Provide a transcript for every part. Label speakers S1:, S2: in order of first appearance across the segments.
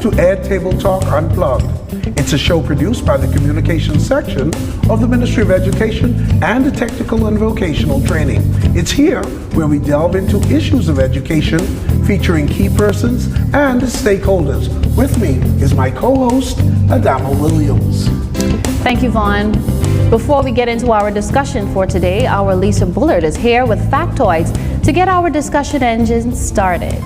S1: to Ed Table Talk Unplugged. It's a show produced by the Communications section of the Ministry of Education and the Technical and Vocational Training. It's here where we delve into issues of education featuring key persons and stakeholders. With me is my co-host, Adama Williams.
S2: Thank you, Vaughn. Before we get into our discussion for today, our Lisa Bullard is here with factoids to get our discussion engine started.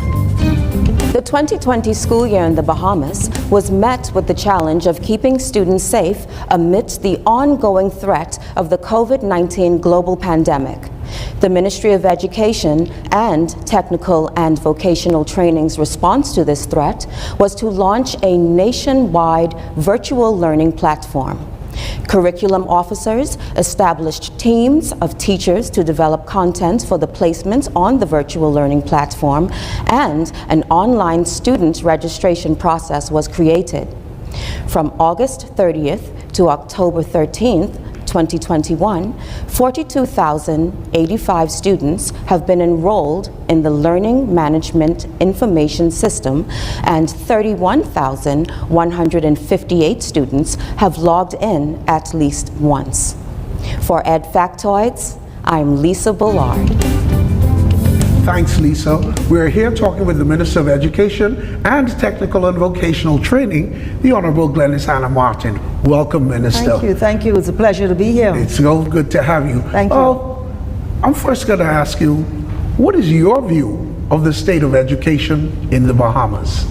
S3: The 2020 school year in the Bahamas was met with the challenge of keeping students safe amidst the ongoing threat of the COVID-19 global pandemic. The Ministry of Education and Technical and Vocational Training's response to this threat was to launch a nationwide virtual learning platform. Curriculum officers established teams of teachers to develop content for the placement on the virtual learning platform, and an online student registration process was created. From August 30th to October 13th, 2021, 42,085 students have been enrolled in the Learning Management Information System, and 31,158 students have logged in at least once. For Ed Factoids, I'm Lisa Bullard.
S1: Thanks, Lisa. We're here talking with the Minister of Education and Technical and Vocational Training, the Honorable Glennis Hanna Martin. Welcome, Minister.
S4: Thank you. It's a pleasure to be here.
S1: It's so good to have you.
S4: Thank you.
S1: I'm first going to ask you, what is your view of the state of education in the Bahamas?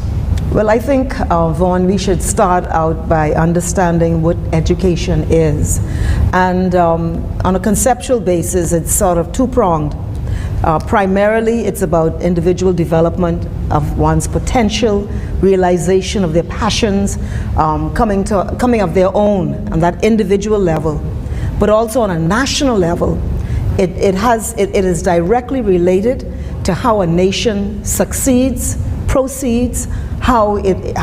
S4: Well, I think, Vaughn, we should start out by understanding what education is. And on a conceptual basis, it's sort of two-pronged. Primarily, it's about individual development of one's potential, realization of their passions, coming of their own on that individual level, but also on a national level. It is directly related to how a nation succeeds, proceeds, how it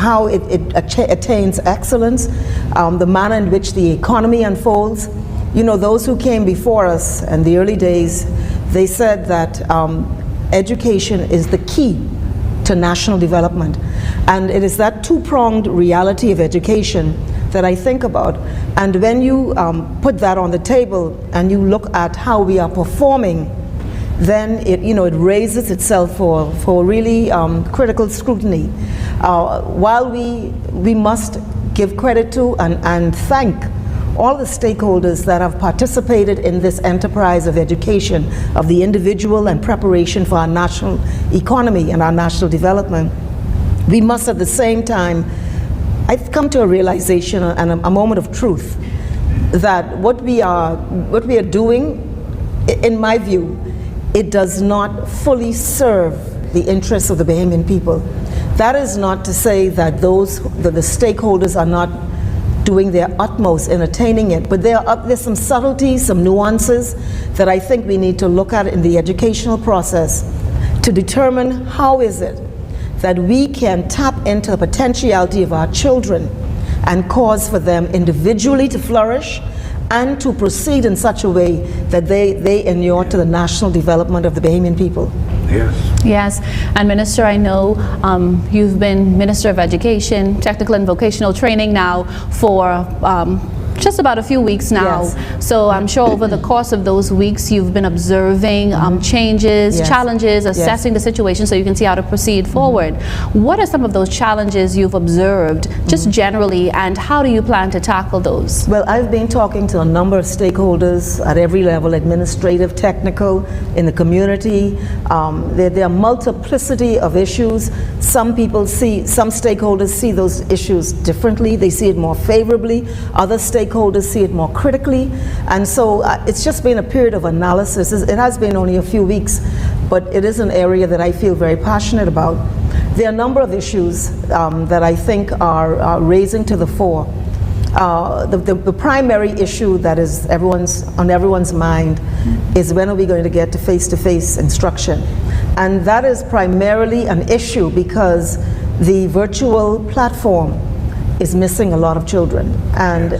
S4: attains excellence, the manner in which the economy unfolds. You know, those who came before us in the early days, they said that education is the key to national development. And it is that two-pronged reality of education that I think about. And when you put that on the table and you look at how we are performing, then it raises itself for really critical scrutiny. While we must give credit to and thank all the stakeholders that have participated in this enterprise of education of the individual and preparation for our national economy and our national development, we must at the same time, I've come to a realization and a moment of truth that what we are doing, in my view, it does not fully serve the interests of the Bahamian people. That is not to say that the stakeholders are not doing their utmost in attaining it, but there's some subtleties, some nuances that I think we need to look at in the educational process to determine how is it that we can tap into the potentiality of our children and cause for them individually to flourish and to proceed in such a way that they inure to the national development of the Bahamian people.
S2: Yes, and Minister, I know you've been Minister of Education, Technical and Vocational Training now for just about a few weeks now.
S4: Yes.
S2: So I'm sure over the course of those weeks you've been observing changes,
S4: Yes.
S2: challenges, assessing the situation so you can see how to proceed forward. What are some of those challenges you've observed just generally, and how do you plan to tackle those?
S4: Well, I've been talking to a number of stakeholders at every level, administrative, technical, in the community. There are multiplicity of issues. Some stakeholders see those issues differently. They see it more favorably. Other stakeholders see it more critically. And so it's just been a period of analysis. It has been only a few weeks, but it is an area that I feel very passionate about. There are a number of issues that I think are raising to the fore. The primary issue that is on everyone's mind is, when are we going to get to face-to-face instruction? And that is primarily an issue because the virtual platform is missing a lot of children. And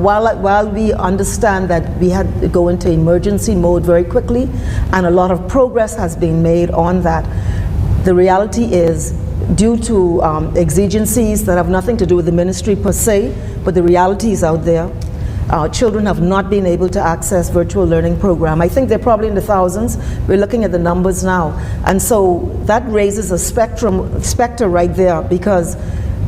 S4: while we understand that we had to go into emergency mode very quickly, and a lot of progress has been made on that, the reality is due to exigencies that have nothing to do with the ministry per se, but the realities out there. Children have not been able to access virtual learning program. I think they're probably in the thousands. We're looking at the numbers now. And so that raises a specter right there, because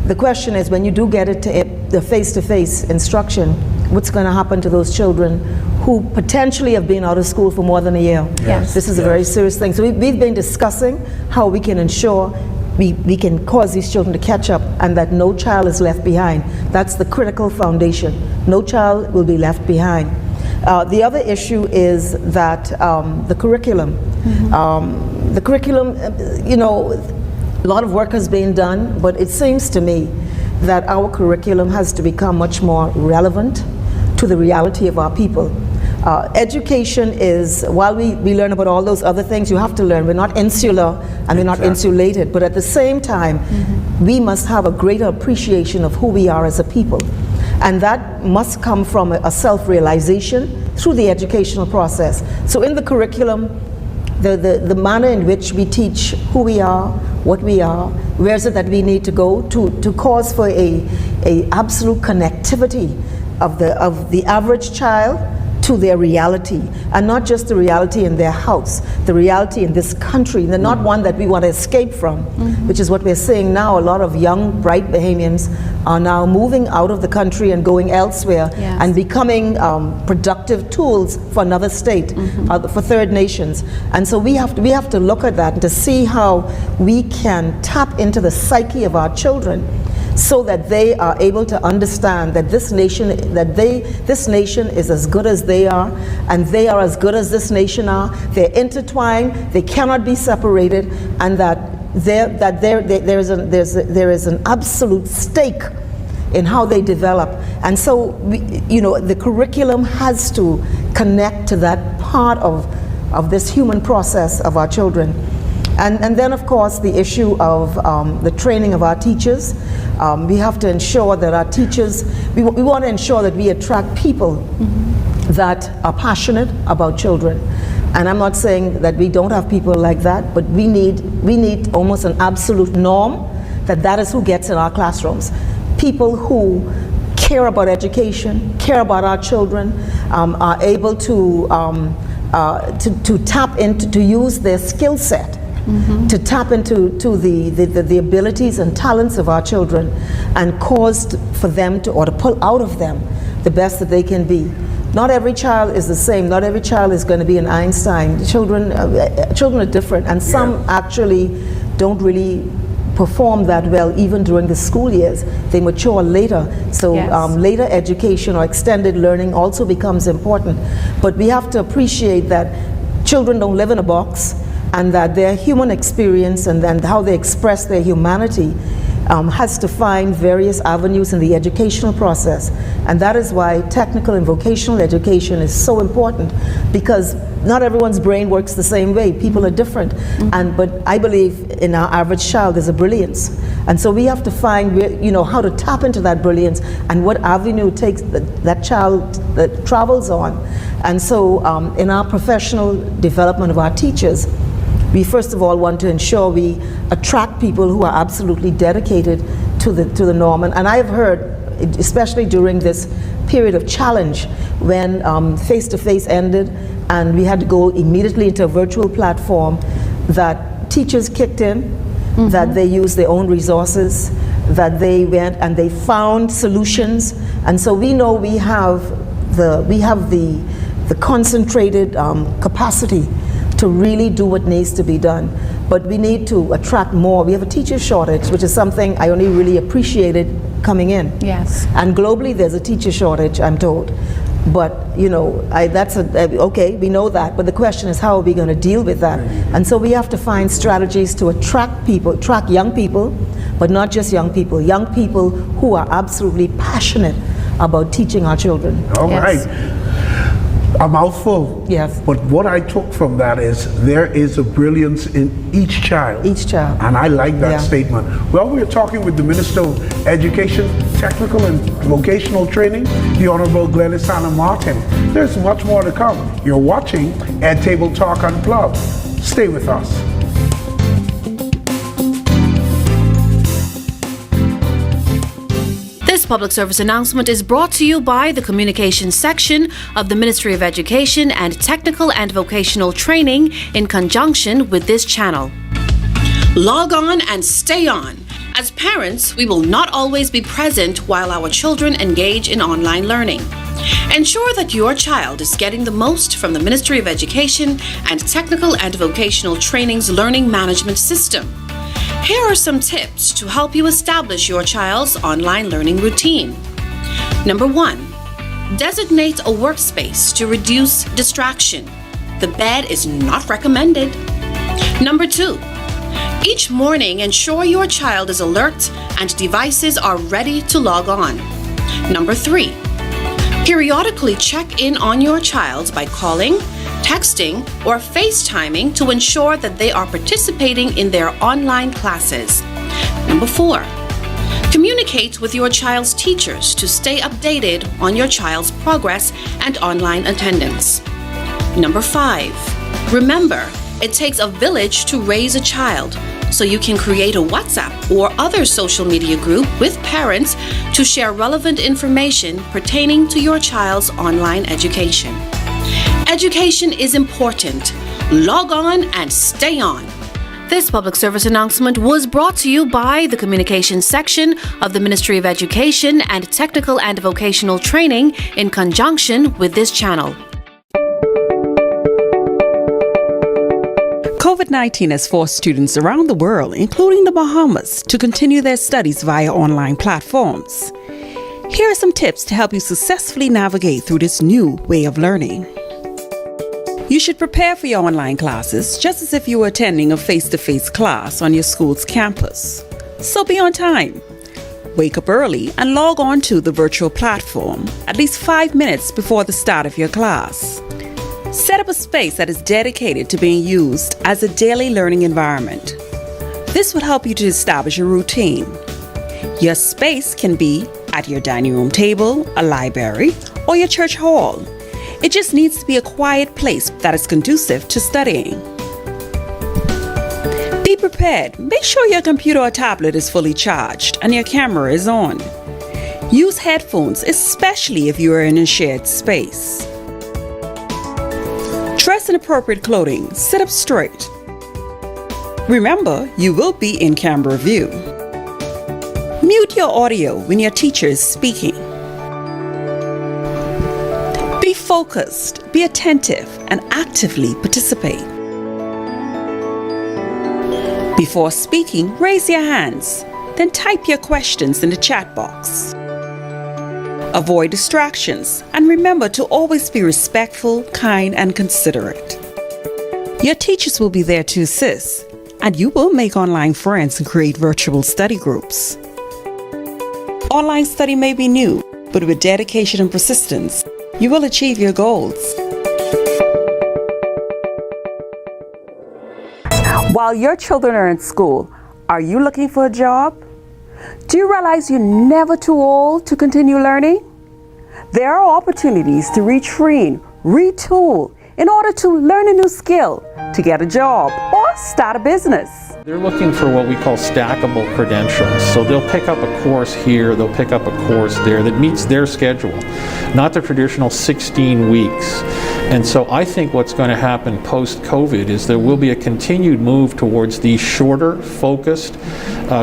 S4: the question is, when you do get it to the face-to-face instruction, what's going to happen to those children who potentially have been out of school for more than a year?
S2: Yes.
S4: This is a very serious thing. So we've been discussing how we can ensure we can cause these children to catch up and that no child is left behind. That's the critical foundation. No child will be left behind. The other issue is that the curriculum. The curriculum, you know, a lot of work has been done, but it seems to me that our curriculum has to become much more relevant to the reality of our people. Education is, while we learn about all those other things, you have to learn. We're not insular and we're not insulated, but at the same time, we must have a greater appreciation of who we are as a people. And that must come from a self-realization through the educational process. So in the curriculum, the manner in which we teach who we are, what we are, where is it that we need to go to cause for a absolute connectivity of the average child to their reality, and not just the reality in their house, the reality in this country. They're not one that we want to escape from, which is what we're seeing now. A lot of young, bright Bahamians are now moving out of the country and going elsewhere and becoming productive tools for another state, for third nations. And so we have to look at that to see how we can tap into the psyche of our children, so that they are able to understand that this nation is as good as they are, and they are as good as this nation are. They're intertwined, they cannot be separated, and that there is an absolute stake in how they develop. And so the curriculum has to connect to that part of this human process of our children. And then, of course, the issue of the training of our teachers. We have to ensure that our teachers, we want to ensure that we attract people that are passionate about children. And I'm not saying that we don't have people like that, but we need almost an absolute norm that is who gets in our classrooms. People who care about education, care about our children, are able to tap into, to use their skill set, to tap into the abilities and talents of our children, and cause for them to pull out of them the best that they can be. Not every child is the same. Not every child is going to be an Einstein. Children are different, and some actually don't really perform that well even during the school years. They mature later. So later education or extended learning also becomes important. But we have to appreciate that children don't live in a box, and that their human experience and then how they express their humanity has to find various avenues in the educational process. And that is why technical and vocational education is so important, because not everyone's brain works the same way. People are different. But I believe in our average child there's a brilliance. And so we have to find how to tap into that brilliance and what avenue takes that child that travels on. And so in our professional development of our teachers, we first of all want to ensure we attract people who are absolutely dedicated to the norm. And I've heard, especially during this period of challenge, when face-to-face ended and we had to go immediately into a virtual platform, that teachers kicked in, that they used their own resources, that they went and they found solutions. And so we know we have the concentrated capacity to really do what needs to be done. But we need to attract more. We have a teacher shortage, which is something I only really appreciated coming in.
S2: Yes.
S4: And globally there's a teacher shortage, I'm told. But okay, we know that, but the question is, how are we going to deal with that? And so we have to find strategies to attract young people, but not just young people who are absolutely passionate about teaching our children.
S1: All right. A mouthful.
S4: Yes.
S1: But what I took from that is there is a brilliance in each child.
S4: Each child.
S1: And I like that statement. Well, we're talking with the Minister of Education, Technical and Vocational Training, the Honorable Gladys Hanna Martin. There's much more to come. You're watching Ed Table Talk Unplugged. Stay with us.
S5: This public service announcement is brought to you by the Communications section of the Ministry of Education and Technical and Vocational Training in conjunction with this channel. Log on and stay on. As parents, we will not always be present while our children engage in online learning. Ensure that your child is getting the most from the Ministry of Education and Technical and Vocational Training's learning management system. Here are some tips to help you establish your child's online learning routine. Number 1, designate a workspace to reduce distraction. The bed is not recommended. Number 2, each morning ensure your child is alert and devices are ready to log on. Number 3, periodically check in on your child by calling, texting, or FaceTiming to ensure that they are participating in their online classes. Number 4, communicate with your child's teachers to stay updated on your child's progress and online attendance. Number 5, remember, it takes a village to raise a child, so you can create a WhatsApp or other social media group with parents to share relevant information pertaining to your child's online education. Education is important. Log on and stay on. This public service announcement was brought to you by the Communications section of the Ministry of Education and Technical and Vocational Training in conjunction with this channel.
S6: COVID-19 has forced students around the world, including the Bahamas, to continue their studies via online platforms. Here are some tips to help you successfully navigate through this new way of learning. You should prepare for your online classes just as if you were attending a face-to-face class on your school's campus. So be on time. Wake up early and log on to the virtual platform at least 5 minutes before the start of your class. Set up a space that is dedicated to being used as a daily learning environment. This will help you to establish a routine. Your space can be at your dining room table, a library, or your church hall. It just needs to be a quiet place that is conducive to studying. Be prepared. Make sure your computer or tablet is fully charged and your camera is on. Use headphones, especially if you are in a shared space. Dress in appropriate clothing. Sit up straight. Remember, you will be in camera view. Mute your audio when your teacher is speaking. Be focused, be attentive, and actively participate. Before speaking, raise your hands, then type your questions in the chat box. Avoid distractions and remember to always be respectful, kind, and considerate. Your teachers will be there to assist, and you will make online friends and create virtual study groups. Online study may be new, but with dedication and persistence, you will achieve your goals. While your children are in school, are you looking for a job? Do you realize you're never too old to continue learning? There are opportunities to retrain, retool, in order to learn a new skill, to get a job, or start a business.
S7: They're looking for what we call stackable credentials. So they'll pick up a course here, they'll pick up a course there that meets their schedule, not the traditional 16 weeks. And so I think what's going to happen post-COVID is there will be a continued move towards these shorter, focused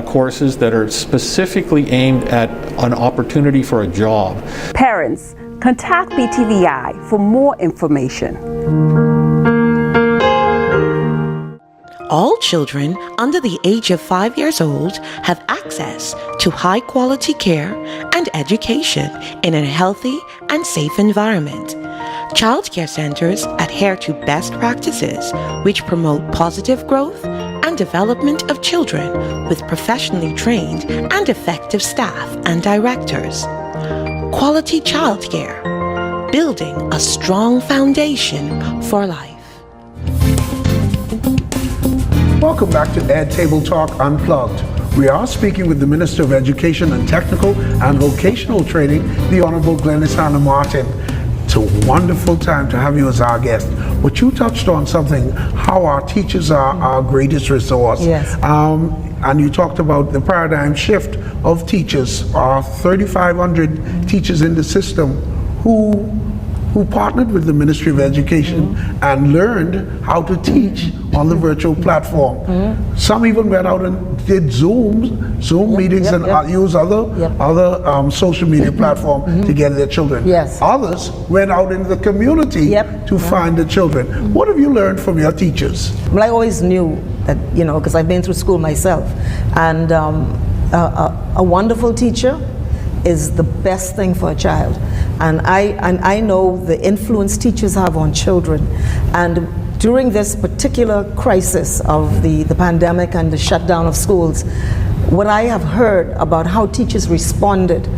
S7: courses that are specifically aimed at an opportunity for a job.
S6: Parents, contact BTVI for more information.
S8: All children under the age of 5 years old have access to high-quality care and education in a healthy and safe environment. Child care centers adhere to best practices which promote positive growth and development of children with professionally trained and effective staff and directors. Quality child care, building a strong foundation for life.
S1: Welcome back to Ed Table Talk Unplugged. We are speaking with the Minister of Education and Technical and Vocational Training, the Honorable Hanna Martin. It's a wonderful time to have you as our guest. But you touched on something, how our teachers are our greatest resource.
S4: Yes.
S1: and you talked about the paradigm shift of teachers. 3,500 teachers in the system who partnered with the Ministry of Education and learned how to teach on the virtual platform. Some even went out and did Zoom meetings and use other social media platform to get their children.
S4: Yes.
S1: Others went out in the community to find the children. What have you learned from your teachers?
S4: Well, I always knew that, because I've been through school myself, and a wonderful teacher is the best thing for a child. And I know the influence teachers have on children. And during this particular crisis of the pandemic and the shutdown of schools, what I have heard about how teachers responded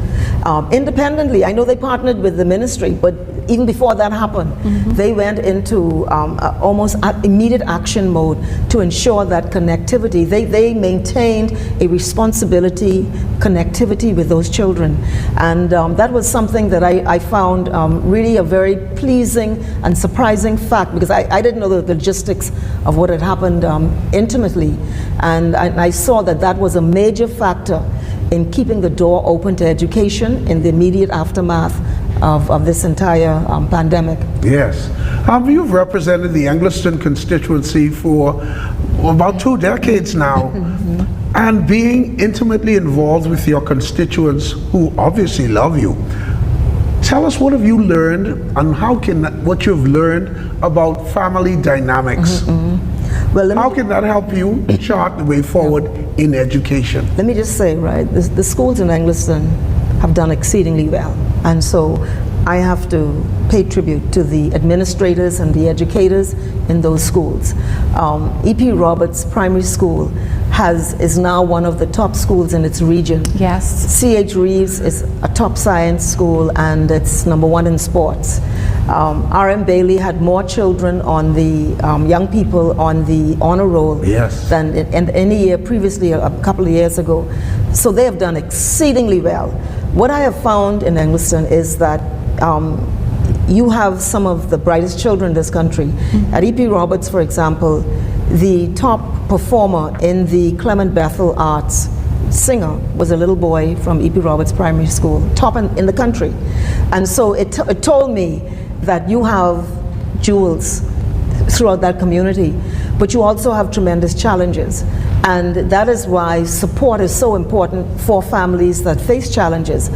S4: independently, I know they partnered with the ministry, but even before that happened, they went into almost immediate action mode to ensure that connectivity, they maintained a responsibility, connectivity with those children. And that was something that I found really a very pleasing and surprising fact, because I didn't know the logistics of what had happened intimately. And I saw that that was a major factor in keeping the door open to education in the immediate aftermath of this entire pandemic.
S1: Yes. You've represented the Engliston constituency for about 2 decades now. And being intimately involved with your constituents who obviously love you, tell us, what have you learned and what you've learned about family dynamics?
S4: Well,
S1: how can that help you chart the way forward in education?
S4: Let me just say, right, the schools in Engliston have done exceedingly well. And so I have to pay tribute to the administrators and the educators in those schools. E.P. Roberts Primary School is now one of the top schools in its region.
S2: Yes.
S4: C.H. Reeves is a top science school, and it's #1 in sports. R.M. Bailey had more children on the young people on the honor roll than in any year previously, a couple of years ago. So they have done exceedingly well. What I have found in Engliston is that you have some of the brightest children in this country. At E.P. Roberts, for example, the top performer in the Clement Bethel Arts singer was a little boy from E.P. Roberts Primary School, top in the country. And so it told me that you have jewels throughout that community, but you also have tremendous challenges. And that is why support is so important for families that face challenges.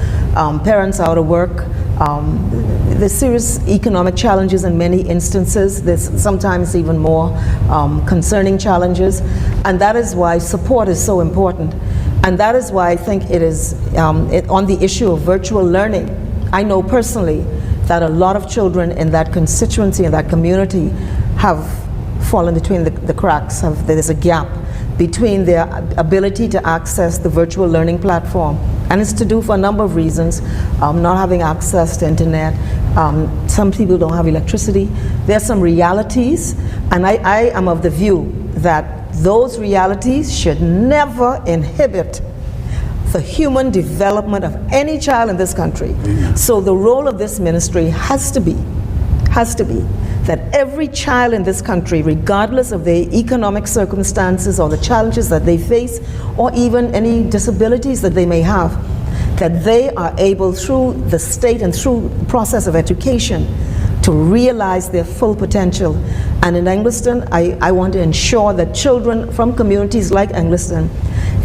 S4: Parents out of work, there's serious economic challenges in many instances. There's sometimes even more concerning challenges. And that is why support is so important. And that is why I think it is, on the issue of virtual learning, I know personally that a lot of children in that constituency, in that community, have fallen between the cracks. There's a gap between their ability to access the virtual learning platform. And it's to do for a number of reasons. Not having access to internet, some people don't have electricity. There are some realities, and I am of the view that those realities should never inhibit the human development of any child in this country. So the role of this ministry has to be that every child in this country, regardless of their economic circumstances or the challenges that they face, or even any disabilities that they may have, that they are able, through the state and through the process of education, to realize their full potential. And in Engliston, I want to ensure that children from communities like Engliston,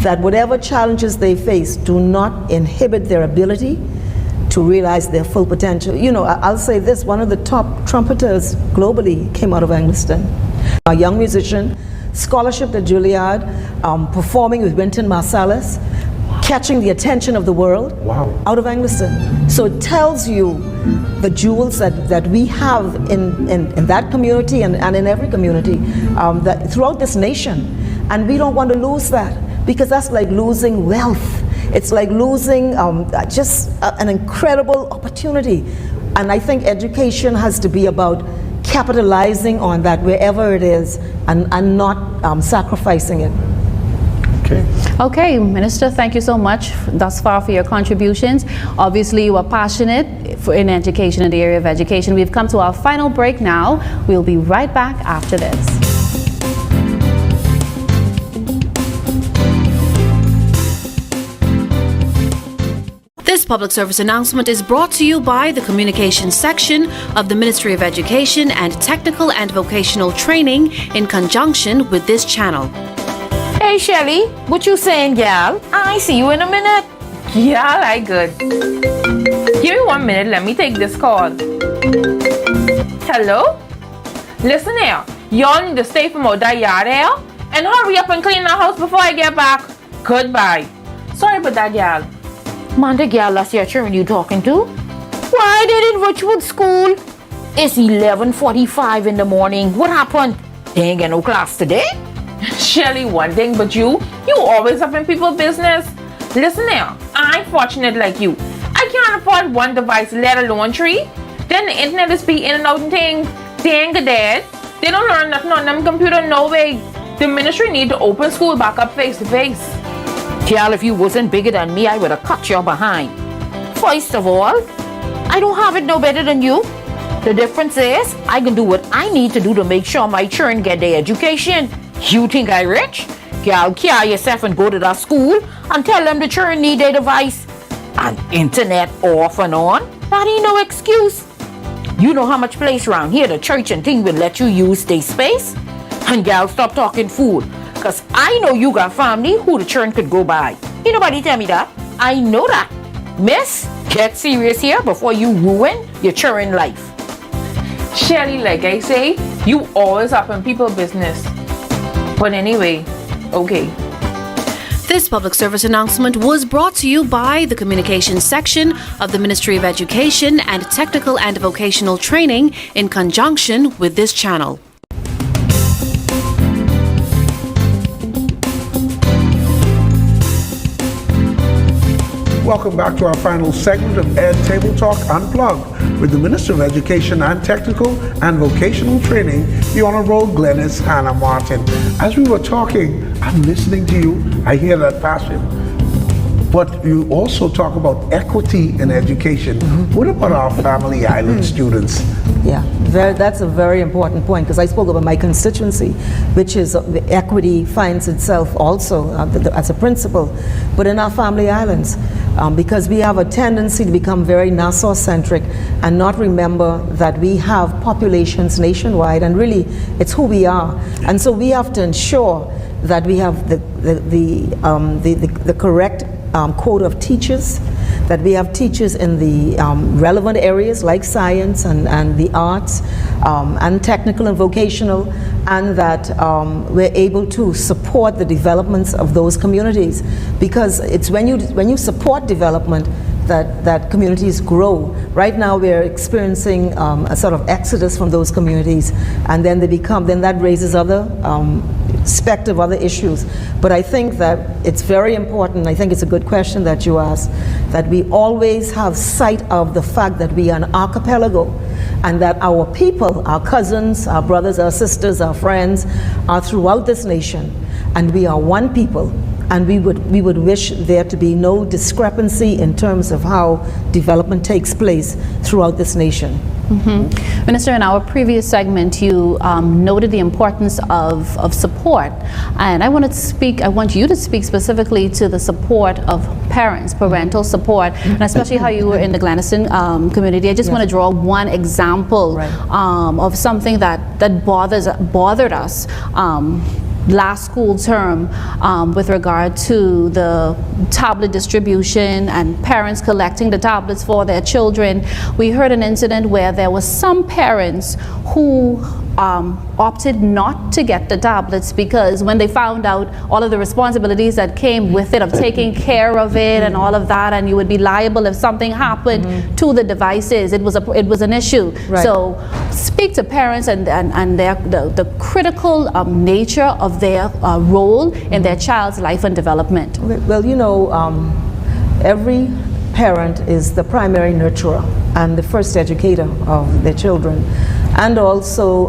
S4: that whatever challenges they face do not inhibit their ability to realize their full potential. I'll say this, one of the top trumpeters globally came out of Engliston. A young musician, scholarship at Juilliard, performing with Wynton Marsalis, catching the attention of the world out of Engliston. So it tells you the jewels that we have in that community and in every community that throughout this nation. And we don't want to lose that, because that's like losing wealth. It's like losing just an incredible opportunity. And I think education has to be about capitalizing on that wherever it is, and not sacrificing it.
S2: Okay, Minister, thank you so much thus far for your contributions. Obviously, you are passionate in education, in the area of education. We've come to our final break now. We'll be right back after this.
S5: This public service announcement is brought to you by the Communications section of the Ministry of Education and Technical and Vocational Training in conjunction with this channel.
S9: Hey Shelly, what you saying, gal? I see you in a minute. Yeah, I good. Give me 1 minute, let me take this call. Hello? Listen here, y'all need to stay from out that yard here and hurry up and clean the house before I get back. Goodbye. Sorry about that, gal. Man, the gal that's your children you talking to? Why they in Richwood School? It's 11:45 in the morning. What happened? They ain't get no class today? Shelly, one thing but you always up in people's business. Listen here, I'm fortunate like you. I can't afford one device, let alone 3. Then the internet is be in and out and thing. They ain't dead. They don't learn nothing on them computer, no way. The ministry need to open school back up face to face. Gal, if you wasn't bigger than me, I would have cut your behind. First of all, I don't have it no better than you. The difference is, I can do what I need to do to make sure my children get their education. You think I rich? Gal, care yourself and go to that school and tell them the children need their device. And internet off and on? That ain't no excuse. You know how much place around here the church and thing will let you use their space? And gal, stop talking fool. Cause I know you got family who the children could go by. Ain't nobody tell me that. I know that. Miss, get serious here before you ruin your children life. Shelly, like I say, you always up in people's business. But anyway, okay.
S5: This public service announcement was brought to you by the Communications section of the Ministry of Education and Technical and Vocational Training in conjunction with this channel.
S1: Welcome back to our final segment of Ed Table Talk Unplugged with the Minister of Education and Technical and Vocational Training, the Honorable Glennis Hanna Martin. As we were talking, I'm listening to you, I hear that passion. But you also talk about equity in education. What about our Family Island students?
S4: Yeah, that's a very important point because I spoke about my constituency, which is equity finds itself also as a principle, but in our Family Islands, because we have a tendency to become very Nassau-centric and not remember that we have populations nationwide, and really it's who we are, and so we have to ensure that we have the correct quota of teachers, that we have teachers in the relevant areas like science and the arts and technical and vocational, and that we're able to support the developments of those communities, because it's when you support development that communities grow. Right now we're experiencing a sort of exodus from those communities, and then that raises other specter of other issues. But I think that it's very important, I think it's a good question that you asked, that we always have sight of the fact that we are an archipelago, and that our people, our cousins, our brothers, our sisters, our friends are throughout this nation, and we are one people. And we would wish there to be no discrepancy in terms of how development takes place throughout this nation.
S2: Mm-hmm. Minister, in our previous segment, you noted the importance of support, and I want you to speak specifically to the support of parents, parental support, and especially how you were in the Glenison community. I just want to draw one example of something that bothered us. Last school term with regard to the tablet distribution and parents collecting the tablets for their children. We heard an incident where there was some parents who opted not to get the tablets because when they found out all of the responsibilities that came with it of taking care of it and all of that, and you would be liable if something happened to the devices, it was an issue. So speak to parents and the critical nature of their role in their child's life and development.
S4: Well, you know, every parent is the primary nurturer and the first educator of their children, and also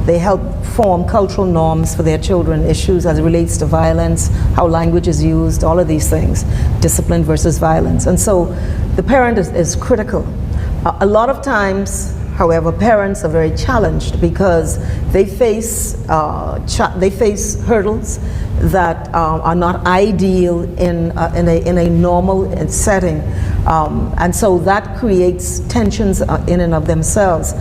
S4: they help form cultural norms for their children, issues as it relates to violence, how language is used, all of these things, discipline versus violence. And so the parent is critical. A lot of times, however, parents are very challenged because they face hurdles that are not ideal in a normal setting. And so that creates tensions in and of themselves.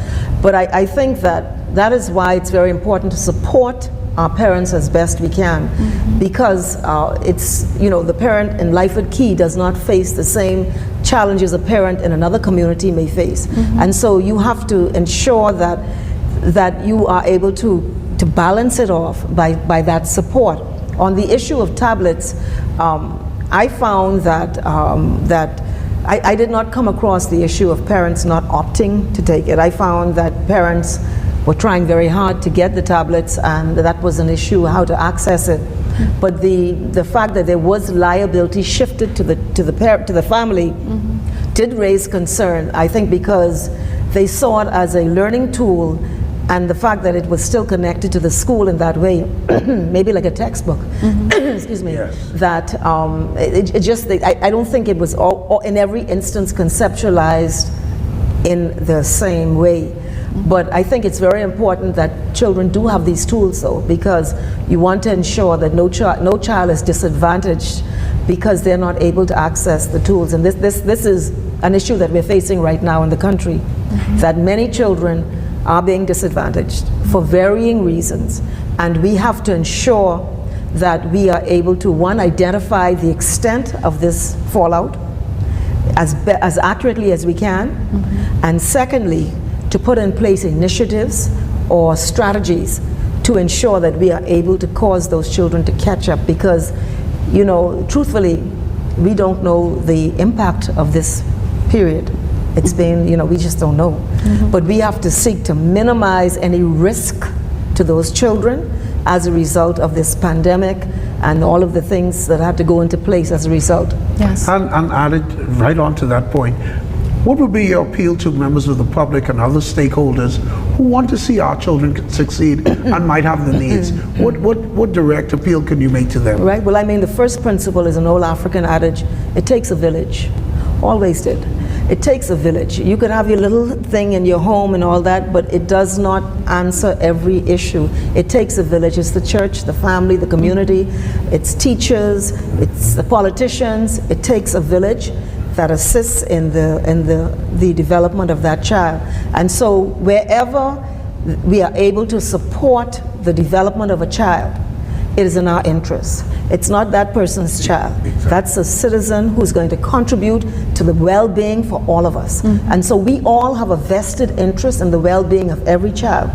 S4: But I think that is why it's very important to support our parents as best we can, because it's, the parent in Lyford Key does not face the same challenges a parent in another community may face. And so you have to ensure that you are able to balance it off by that support. On the issue of tablets, I found that I did not come across the issue of parents not opting to take it. I found that parents were trying very hard to get the tablets, and that was an issue, how to access it. But the fact that there was liability shifted to the family did raise concern, I think, because they saw it as a learning tool, and the fact that it was still connected to the school in that way, maybe like a textbook, excuse me, that I don't think it was all in every instance conceptualized in the same way. But I think it's very important that children do have these tools, though, because you want to ensure that no child is disadvantaged because they're not able to access the tools. And this is an issue that we're facing right now in the country, that many children are being disadvantaged for varying reasons. And we have to ensure that we are able to, one, identify the extent of this fallout as accurately as we can, and secondly, to put in place initiatives or strategies to ensure that we are able to cause those children to catch up, because, truthfully, we don't know the impact of this period. It's been, we just don't know. But we have to seek to minimize any risk to those children as a result of this pandemic and all of the things that have to go into place as a result.
S2: Yes.
S1: And added right on to that point, what would be your appeal to members of the public and other stakeholders who want to see our children succeed and might have the needs? What direct appeal can you make to them?
S4: Right. Well, I mean, the first principle is an old African adage: it takes a village. Always did. It takes a village. You could have your little thing in your home and all that, but it does not answer every issue. It takes a village. It's the church, the family, the community, it's teachers, it's the politicians. It takes a village that assists in the development of that child. And so wherever we are able to support the development of a child, it is in our interest. It's not that person's child.
S1: Exactly.
S4: That's a citizen who's going to contribute to the well-being for all of us. And so we all have a vested interest in the well-being of every child.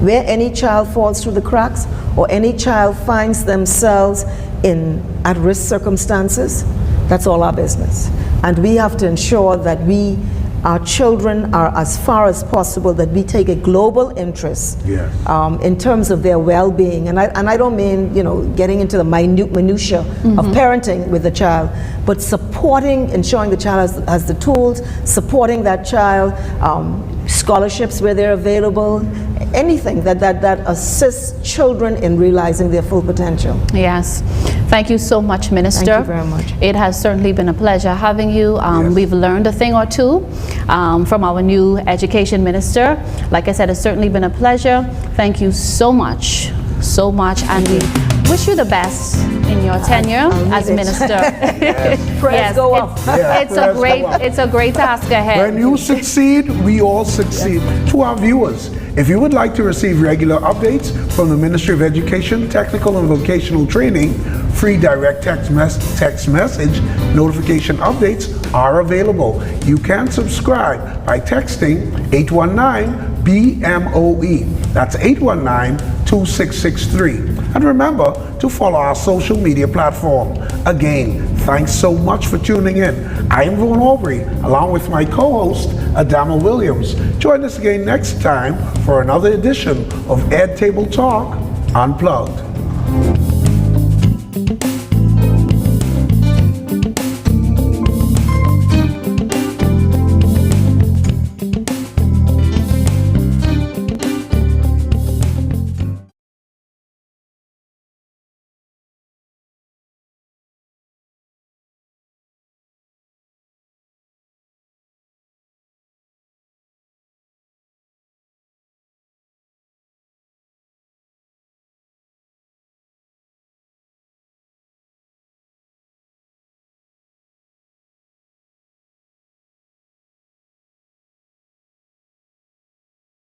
S4: Where any child falls through the cracks, or any child finds themselves in at-risk circumstances, that's all our business. And we have to ensure that our children are, as far as possible, that we take a global interest in terms of their well-being. And I don't mean, getting into the minutia of parenting with the child, but supporting, ensuring the child has the tools, supporting that child, scholarships where they're available, anything that assists children in realizing their full potential.
S2: Yes. Thank you so much, Minister.
S4: Thank you very much.
S2: It has certainly been a pleasure having you. We've learned a thing or two from our new education minister. Like I said, it's certainly been a pleasure. Thank you so much, and we wish you the best in your tenure as minister.
S4: Prayers go up.
S2: It's a great task ahead.
S1: When you succeed, we all succeed. To our viewers, if you would like to receive regular updates from the Ministry of Education, Technical and Vocational Training, free direct text message notification updates are available. You can subscribe by texting 819-BMOE. That's 819-2663. And remember to follow our social media platform. Again, thanks so much for tuning in. I am Vaughn Aubrey, along with my co-host, Adama Williams. Join us again next time for another edition of Ed Table Talk Unplugged.